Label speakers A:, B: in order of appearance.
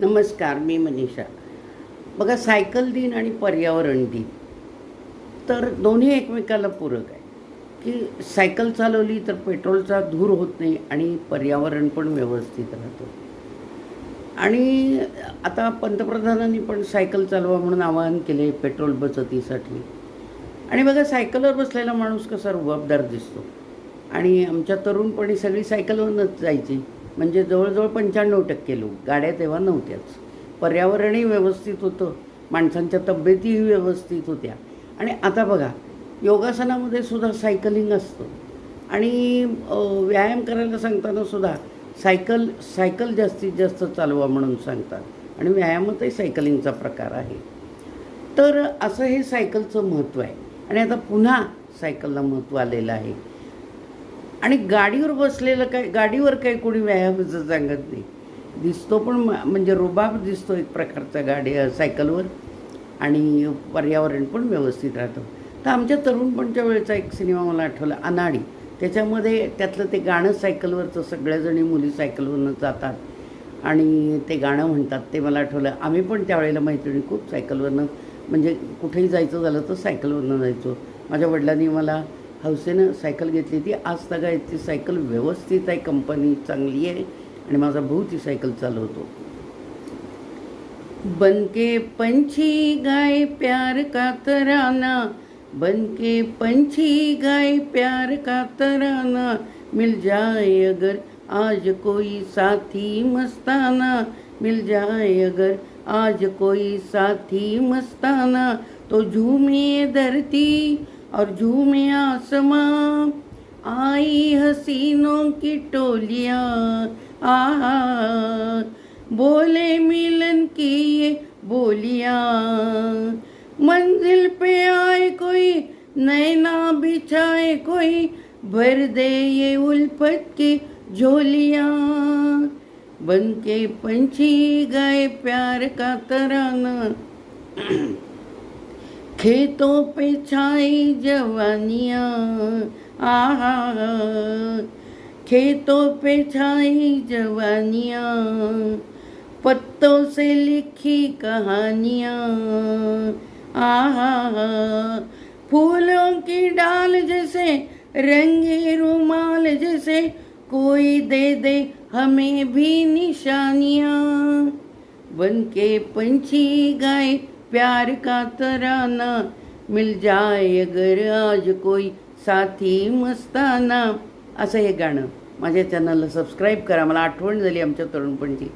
A: नमस्कार, मी मनीषा. बघा, सायकल दिन आणि पर्यावरण दिन तर दोन्ही एकमेकाला पूरक आहे, की सायकल चालवली तर पेट्रोलचा धूर होत नाही आणि पर्यावरण पण व्यवस्थित राहतं. आणि आता पंतप्रधानांनी पण सायकल चालवा म्हणून आवाहन केले पेट्रोल बचतीसाठी. आणि बघा, सायकलवर बसलेला माणूस कसा रुबाबदार दिसतो. आणि आमच्या तरुणपणी सगळी सायकलवरूनच जायची. म्हणजे जवळजवळ 95% लोक. गाड्या तेव्हा नव्हत्याच. पर्यावरणही व्यवस्थित होतं, माणसांच्या तब्येतीही व्यवस्थित होत्या. आणि आता बघा, योगासनामध्ये सुद्धा सायकलिंग असतं. आणि व्यायाम करायला सांगताना सुद्धा सायकल सायकल जास्तीत जास्त चालवा म्हणून सांगतात. आणि व्यायामातही सायकलिंगचा प्रकार आहे. तर असं हे सायकलचं महत्त्व आहे. आणि आता पुन्हा सायकलला महत्त्व आलेलं आहे. आणि गाडीवर बसलेलं गाडीवर काही कोणी व्यायामाचं सांगत नाही. दिसतो पण म्हणजे रुबाब दिसतो एक प्रकारचा सायकलवर. आणि पर्यावरण पण व्यवस्थित राहतं. तर आमच्या तरुणपणच्या वेळेचा एक सिनेमा मला आठवला, अनाडी. त्याच्यामध्ये त्यातलं ते गाणं सायकलवरचं, सगळ्याजणी मुली सायकलवरनं जातात आणि ते गाणं म्हणतात, ते मला आठवलं. आम्ही पण त्यावेळेला मैत्रिणी खूप सायकलवरनं, म्हणजे कुठेही जायचं झालं तर सायकलवरनं जायचो. माझ्या वडिलांनी मला हौसेनं सायकल घेतली. ती आज तगायत ती सायकल व्यवस्थित आहे, कंपनी चांगली आहे आणि माझा भाऊ ती सायकल चालवतो. बनके पंछी गाए प्यार का तराना, बनके पंछी गाए प्यार का तराना, मिल जाए अगर आज कोई साथी मस्ताना, मिल जाए अगर आज कोई साथी मस्ताना, तो झूमे धरती और झूमे आसमां, आई हसीनों की टोलियां, आहा, बोले मिलन की ये बोलियां, मंजिल पे आए कोई, नैना बिछाए कोई, भर दे ये उल्फत की झोलियां, बनके पंछी गाए प्यार का तराना, खेतों पे छाई जवानियाँ, आहा, खेतों पे छाई जवानियाँ, पत्तों से लिखी कहानियाँ, आहा, फूलों की डाल जैसे, रंगे रुमाल जैसे, कोई दे दे हमें भी निशानियाँ, बनके पंछी गाए प्यार का तराना, मिल जाए अगर आज कोई साथी मस्ताना. असं हे गाणं. माझ्या चॅनलला सबस्क्राईब करा. मला आठवण झाली आमच्या तरुणपणीची.